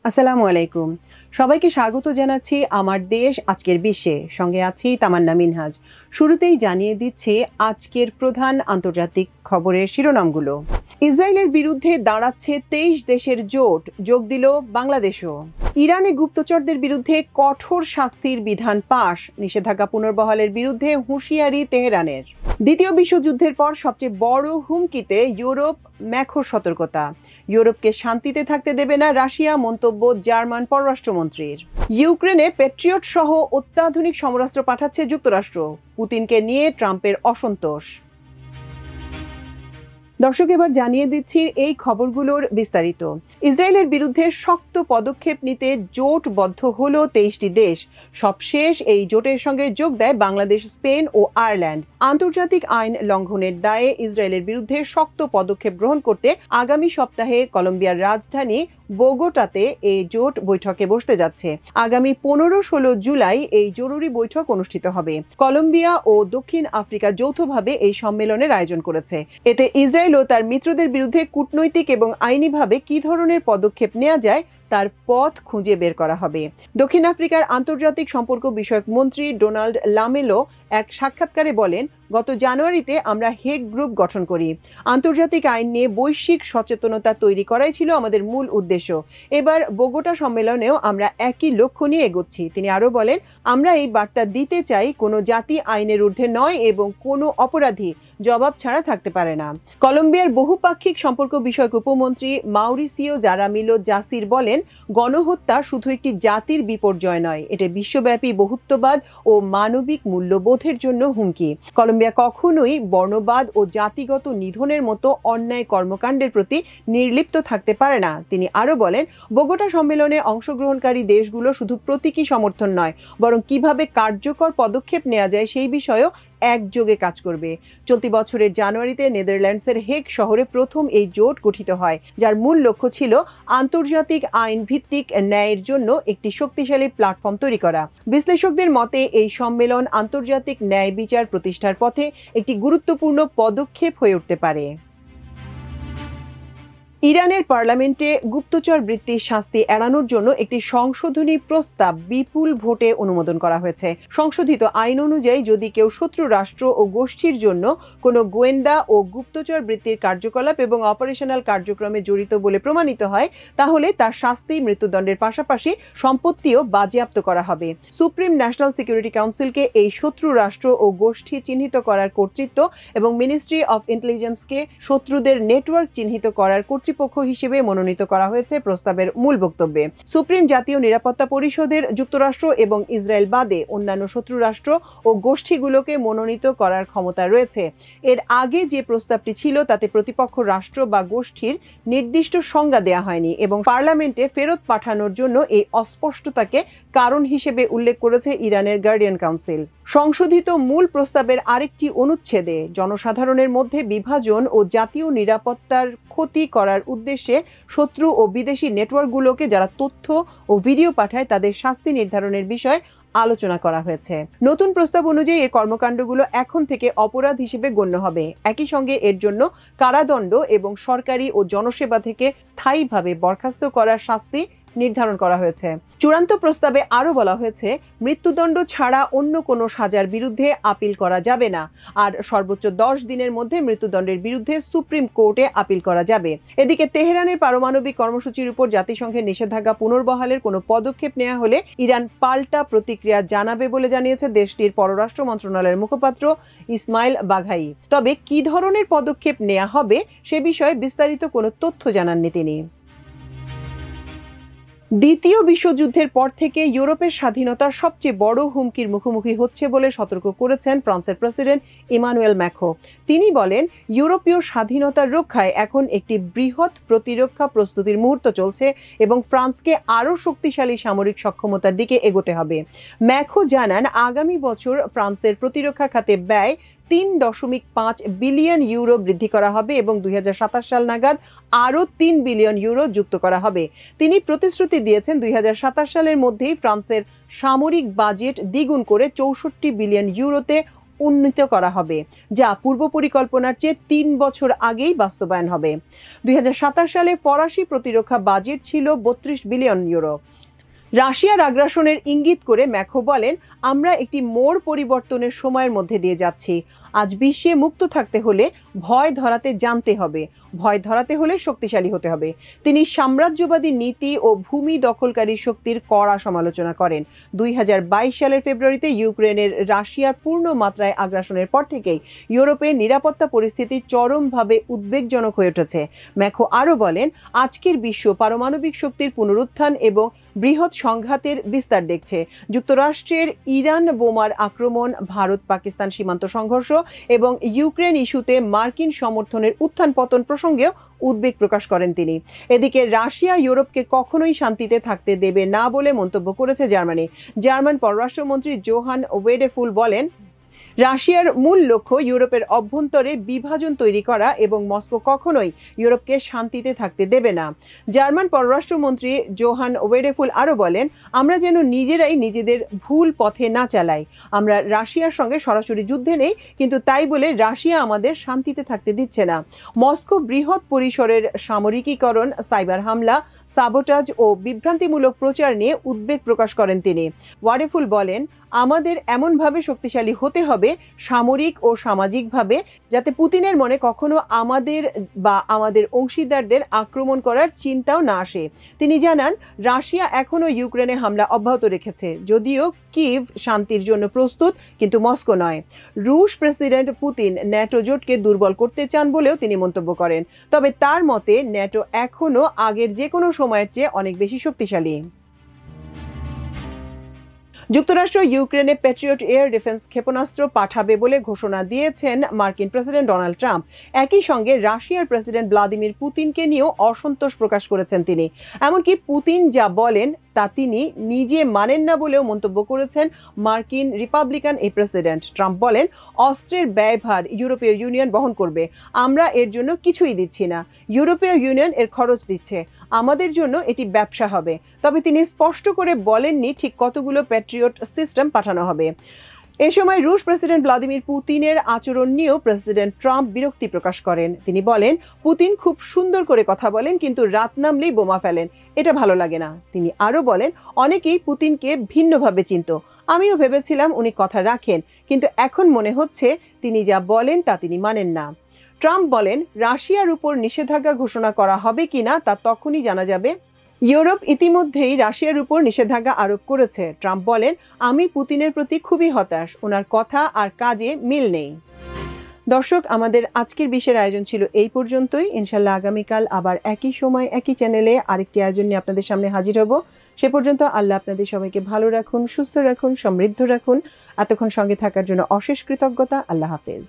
আসসালামু আলাইকুম। সবাইকে স্বাগত জানাচ্ছি আমার দেশ আজকের বিশ্বে। সঙ্গে আছি তামান্না মিনহাজ। শুরুতেই জানিয়ে দিচ্ছি আজকের প্রধান আন্তর্জাতিক খবরের শিরোনামগুলো। ইসরায়েলের বিরুদ্ধে দাঁড়াচ্ছে ২৩ দেশের জোট, যোগ দিল বাংলাদেশও। ইরানে গুপ্তচরদের বিরুদ্ধে কঠোর শাস্তির বিধান পাশ, নিষেধাজ্ঞা পুনর্বহালের বিরুদ্ধে হুঁশিয়ারি তেহরানের। দ্বিতীয় বিশ্বযুদ্ধের পর সবচেয়ে বড় হুমকিতে ইউরোপ, ম্যাখোর সতর্কতা। ইউরোপকে শান্তিতে থাকতে দেবে না রাশিয়া, মন্তব্য জার্মান পররাষ্ট্রমন্ত্রীর। ইউক্রেনে প্যাট্রিয়ট সহ অত্যাধুনিক সমরাস্ত্র পাঠাচ্ছে যুক্তরাষ্ট্র, পুতিনকে নিয়ে ট্রাম্পের অসন্তোষ। দর্শক, এবার জানিয়ে দিচ্ছি এই খবরগুলোর বিস্তারিত। ইসরায়েলের বিরুদ্ধে শক্ত পদক্ষেপ নিতে জোটবদ্ধ হলো ২৩টি দেশ। সবশেষ এই জোটের সঙ্গে যোগ দেয় বাংলাদেশ, স্পেন ও আয়ারল্যান্ড। আন্তর্জাতিক আইন লঙ্ঘনের দায়ে ইসরায়েলের বিরুদ্ধে শক্ত পদক্ষেপ গ্রহণ করতে আগামী সপ্তাহে কলম্বিয়ার রাজধানী বোগোটাতে এই জোট বৈঠকে বসতে যাচ্ছে। আগামী ১৫-১৬ জুলাই এই জরুরি বৈঠক অনুষ্ঠিত হবে। কলম্বিয়া ও দক্ষিণ আফ্রিকা যৌথভাবে এই সম্মেলনের আয়োজন করেছে। এতে ইসরায়েল ও তার মিত্রদের বিরুদ্ধে কূটনৈতিক এবং আইনিভাবে কি ধরনের পদক্ষেপ নেওয়া যায় তার পথ খুঁজে বের করা হবে। দক্ষিণ আফ্রিকার আন্তর্জাতিক সম্পর্ক বিষয়ক মন্ত্রী ডোনাল্ড লামেলো এক সাক্ষাৎকারে বলেন, গত জানুয়ারিতে আমরা হেগ গ্রুপ গঠন করি। আন্তর্জাতিক আইন নিয়ে বৈশ্বিক সচেতনতা তৈরি করাই ছিল আমাদের মূল উদ্দেশ্য। এবার বোগোটা সম্মেলনেও আমরা একই লক্ষ্য নিয়ে এগোচ্ছি। তিনি আরো বলেন, আমরা এই বার্তা দিতে চাই, কোনো জাতি আইনের ঊর্ধ্বে নয় এবং কোনো অপরাধী জবাব ছাড়া থাকতে পারে না। কলম্বিয়ার বহুপাক্ষিক সম্পর্ক বিষয়ক উপমন্ত্রী মাউরিসিও জারামিলো জাসির বলেন, গণহত্যা শুধু একটি জাতির বিপর্যয় নয়, এটা বিশ্বব্যাপী বহুত্ববাদ ও মানবিক মূল্যবোধের জন্য হুমকি। কলম্বিয়া কখনোই বর্ণবাদ ও জাতিগত নিধনের মতো অন্যায় কর্মকাণ্ডের প্রতি নির্লিপ্ত থাকতে পারে না। তিনি আরো বলেন, বোগোটা সম্মেলনে অংশগ্রহণকারী দেশগুলো শুধু প্রতীকী সমর্থন নয়, বরং কিভাবে কার্যকর পদক্ষেপ নেওয়া যায় সেই বিষয়েও একযোগে কাজ করবে। চলতি বছরের জানুয়ারিতে নেদারল্যান্ডসের হেগ শহরে প্রথম এই জোট গঠিত হয়, যার মূল লক্ষ্য ছিল আন্তর্জাতিক আইন ভিত্তিক ন্যায়ের জন্য একটি শক্তিশালী প্ল্যাটফর্ম তৈরি করা। বিশ্লেষকদের মতে এই সম্মেলন আন্তর্জাতিক ন্যায় বিচার প্রতিষ্ঠার পথে একটি গুরুত্বপূর্ণ পদক্ষেপ হয়ে উঠতে পারে। ইরানের পার্লামেন্টে গুপ্তচর বৃত্তির শাস্তি এড়ানোর জন্য একটি সংশোধনী প্রস্তাব বিপুল ভোটে অনুমোদন করা হয়েছে। সংশোধিত আইন অনুযায়ী যদি কেউ শত্রু রাষ্ট্র ও গোষ্ঠীর জন্য কোনো গোয়েন্দা ও গুপ্তচর বৃত্তির কার্যকলাপ এবং অপারেশনাল কার্যক্রমে জড়িত বলে প্রমাণিত হয়, তাহলে তার শাস্তি মৃত্যুদণ্ডের পাশাপাশি সম্পত্তিও বাজেয়াপ্ত করা হবে। সুপ্রিম ন্যাশনাল সিকিউরিটি কাউন্সিলকে এই শত্রু রাষ্ট্র ও গোষ্ঠী চিহ্নিত করার কর্তৃত্ব এবং মিনিস্ট্রি অফ ইন্টেলিজেন্সকে শত্রুদের নেটওয়ার্ক চিহ্নিত করার কর্তৃপক্ষ হিসেবে মনোনীত করা হয়েছে প্রস্তাবের মূল বক্তব্যে। সুপ্রিম জাতীয় নিরাপত্তা পরিষদের যুক্তরাষ্ট্র এবং ইসরায়েল বাদে অন্যান্য শত্রু রাষ্ট্র ও গোষ্ঠীগুলোকে মনোনীত করার ক্ষমতা রয়েছে। এর আগে যে প্রস্তাবটি ছিল তাতে প্রতিপক্ষ রাষ্ট্র বা গোষ্ঠীর নির্দিষ্ট সংজ্ঞা দেওয়া হয়নি এবং পার্লামেন্টে ফেরত পাঠানোর জন্য এই অস্পষ্টতাকে কারণ হিসেবে উল্লেখ করেছে ইরানের গার্ডিয়ান কাউন্সিল। সংশোধিত মূল প্রস্তাবের আরেকটি অনুচ্ছেদে জনসাধারণের মধ্যে বিভাজন ও জাতীয় নিরাপত্তার ক্ষতি করার উদ্দেশ্যে শত্রু ও বিদেশি নেটওয়ার্কগুলোকে যারা তথ্য ও ভিডিও পাঠায় তাদের শাস্তি নির্ধারণের বিষয় আলোচনা করা হয়েছে। নতুন প্রস্তাব অনুযায়ী এই কর্মকাণ্ডগুলো এখন থেকে অপরাধ হিসেবে গণ্য হবে। একই সঙ্গে এর জন্য কারাদণ্ড এবং সরকারি ও জনসেবা থেকে স্থায়ীভাবে বরখাস্ত করার শাস্তি নির্ধারণ করা হয়েছে। চূড়ান্ত প্রস্তাবে আরো বলা হয়েছে, মৃত্যুদণ্ড ছাড়া অন্য কোনো সাজার বিরুদ্ধে আপিল করা যাবে না, আর সর্বোচ্চ 10 দিনের মধ্যে মৃত্যুদণ্ডের বিরুদ্ধে সুপ্রিম কোর্টে আপিল করা যাবে। এদিকে তেহরানের পারমাণবিক কর্মসূচির উপর জাতিসংঘের নিষেধাজ্ঞা পুনর্বহালের কোনো পদক্ষেপ নেওয়া হলে ইরান পাল্টা প্রতিক্রিয়া জানাবে বলে জানিয়েছে দেশটির পররাষ্ট্র মন্ত্রণালয়ের মুখপাত্র ইসমাইল বাঘাই। তবে কি ধরনের পদক্ষেপ নেওয়া হবে সে বিষয়ে বিস্তারিত কোনো তথ্য জানাননি তিনি। দ্বিতীয় বিশ্বযুদ্ধের পর থেকে ইউরোপের স্বাধীনতার সবচেয়ে বড় হুমকির মুখোমুখি হচ্ছে বলে সতর্ক করেছেন ফ্রান্সের প্রেসিডেন্ট ইমানুয়েল ম্যাক্রো। তিনি বলেন, ইউরোপীয় স্বাধীনতার রক্ষায় এখন একটি বৃহৎ প্রতিরক্ষা প্রস্তুতির মুহূর্ত চলছে এবং ফ্রান্সকে আরও শক্তিশালী সামরিক সক্ষমতার দিকে এগোতে হবে। ম্যাক্রো জানান, আগামী বছর ফ্রান্সের প্রতিরক্ষা খাতে ব্যয় 3.5 বিলিয়ন ইউরো বৃদ্ধি করা হবে এবং 2027 সাল নাগাদ আরও 3 বিলিয়ন ইউরো যুক্ত করা হবে। তিনি প্রতিশ্রুতি দিয়েছেন 2027 সালের মধ্যেই ফ্রান্সের সামরিক বাজেট দ্বিগুণ করে 64 বিলিয়ন ইউরোতে উন্নীত করা হবে, যা পূর্ব পরিকল্পনার চেয়ে ৩ বছর আগেই বাস্তবায়ন হবে। ২০২৭ সালে ফরাসি প্রতিরক্ষা বাজেট ছিল ৩২ বিলিয়ন ইউরো। রাশিয়ার আগ্রাসনের ইঙ্গিত করে ম্যাখো বলেন, আমরা একটি মোড় পরিবর্তনের সময়ের মধ্যে দিয়ে যাচ্ছি। আজ বিশ্বে মুক্ত থাকতে হলে ভয় ধরাতে জানতে হবে, ভয় ধরাতে হলে শক্তিশালী হতে হবে। তিনি সাম্রাজ্যবাদী নীতি ও ভূমি দখলকারী শক্তির কড়া সমালোচনা করেন। ২০২২ সালের ফেব্রুয়ারিতে ইউক্রেনের রাশিয়ার পূর্ণ মাত্রায় আগ্রাসনের পর থেকেই ইউরোপে নিরাপত্তা পরিস্থিতি চরমভাবে উদ্বেগজনক হয়ে উঠেছে। ম্যাখো আরও বলেন, আজকের বিশ্ব পারমাণবিক শক্তির পুনরুত্থান এবং বৃহৎ সংঘাতের বিস্তার দেখছে। যুক্তরাষ্ট্রের ইরান বোমার আক্রমণ, ভারত পাকিস্তান সীমান্ত সংঘর্ষ এবং ইউক্রেন ইস্যুতে মার্কিন সমর্থনের উত্থান পতন প্রসঙ্গেও উদ্বেগ প্রকাশ করেন তিনি। এদিকে রাশিয়া ইউরোপকে কখনোই শান্তিতে থাকতে দেবে না বলে মন্তব্য করেছে জার্মানি। জার্মান পররাষ্ট্রমন্ত্রী জোহান ওয়েডেফুল বলেন, রাশিয়ার মূল লক্ষ্য ইউরোপের অভ্যন্তরে বিভাজন তৈরি করা এবং মস্কো কখনোই ইউরোপকে শান্তিতে থাকতে দেবে না। জার্মান পররাষ্ট্রমন্ত্রী জোহান ওয়েডেফুল আরও বলেন, আমরা যেন নিজেরাই নিজেদের ভুল পথে না চালাই। আমরা রাশিয়ার সঙ্গে সরাসরি যুদ্ধে নেই, কিন্তু তাই বলে রাশিয়া আমাদের শান্তিতে থাকতে দিচ্ছে না। মস্কো বৃহৎ পরিসরের সামরিকীকরণ, সাইবার হামলা, সাবোটাজ ও বিভ্রান্তিমূলক প্রচার নিয়ে উদ্বেগ প্রকাশ করেন তিনি। ওয়াডেফুল বলেন, আমাদের এমনভাবে শক্তিশালী হতে হবে সামরিক ও সামাজিকভাবে, যাতে পুতিনের মনে কখনো আমাদের বা আমাদের অংশীদারদের আক্রমণ করার চিন্তাও না আসে। তিনি জানান, রাশিয়া এখনও ইউক্রেনে হামলা অব্যাহত রেখেছে, যদিও কিভ শান্তির জন্য প্রস্তুত, কিন্তু মস্কো নয়। রুশ প্রেসিডেন্ট পুতিন ন্যাটো জোটকে দুর্বল করতে চান বলেও তিনি মন্তব্য করেন। তবে তার মতে ন্যাটো এখনও আগের যে কোনো সময়ের চেয়ে অনেক বেশি শক্তিশালী। যুক্তরাষ্ট্র ইউক্রেনে প্যাট্রিয়ট এয়ার ডিফেন্স ক্ষেপণাস্ত্র পাঠাবে বলে ঘোষণা দিয়েছেন মার্কিন প্রেসিডেন্ট ডোনাল্ড ট্রাম্প। একই সঙ্গে রাশিয়ার প্রেসিডেন্ট ভ্লাদিমির পুতিনকে নিয়েও অসন্তোষ প্রকাশ করেছেন তিনি। এমনকি পুতিন যা বলেন তা তিনি নিজে মানেন না বলেও মন্তব্য করেছেন মার্কিন রিপাবলিকান এই প্রেসিডেন্ট। ট্রাম্প বলেন, অস্ত্রের ব্যয়ভার ইউরোপীয় ইউনিয়ন বহন করবে, আমরা এর জন্য কিছুই দিচ্ছি না, ইউরোপীয় ইউনিয়ন এর খরচ দিচ্ছে, আমাদের জন্য এটি ব্যবসা হবে। তবে তিনি স্পষ্ট করে বলেননি ঠিক কতগুলো প্যাট্রিয়ট সিস্টেম পাঠানো হবে। এ সময় রুশ প্রেসিডেন্ট ভ্লাদিমির পুতিনের আচরণ নিয়েও প্রেসিডেন্ট ট্রাম্প বিরক্তি প্রকাশ করেন। তিনি বলেন, পুতিন খুব সুন্দর করে কথা বলেন, কিন্তু রাত নামলেই বোমা ফেলেন, এটা ভালো লাগে না। তিনি আরও বলেন, অনেকেই পুতিনকে ভিন্নভাবে চিনত, আমিও ভেবেছিলাম উনি কথা রাখেন, কিন্তু এখন মনে হচ্ছে তিনি যা বলেন তা তিনি মানেন না। ট্রাম্প বলেন, রাশিয়ার উপর নিষেধাজ্ঞা ঘোষণা করা হবে কিনা তা তখনই জানা যাবে। ইউরোপ ইতিমধ্যেই রাশিয়ার উপর নিষেধাজ্ঞা আরোপ করেছে। ট্রাম্প বলেন, আমি পুতিনের প্রতি খুবই হতাশ, ওনার কথা আর কাজে মিল নেই। দর্শক, আমাদের আজকের বিশেষ আয়োজন ছিল এই পর্যন্তই। ইনশাল্লাহ আগামীকাল আবার একই সময় একই চ্যানেলে আরেকটি আয়োজন নিয়ে আপনাদের সামনে হাজির হব। সে পর্যন্ত আল্লাহ আপনাদের সবাইকে ভালো রাখুন, সুস্থ রাখুন, সমৃদ্ধ রাখুন। এতক্ষণ সঙ্গে থাকার জন্য অশেষ কৃতজ্ঞতা। আল্লাহ হাফেজ।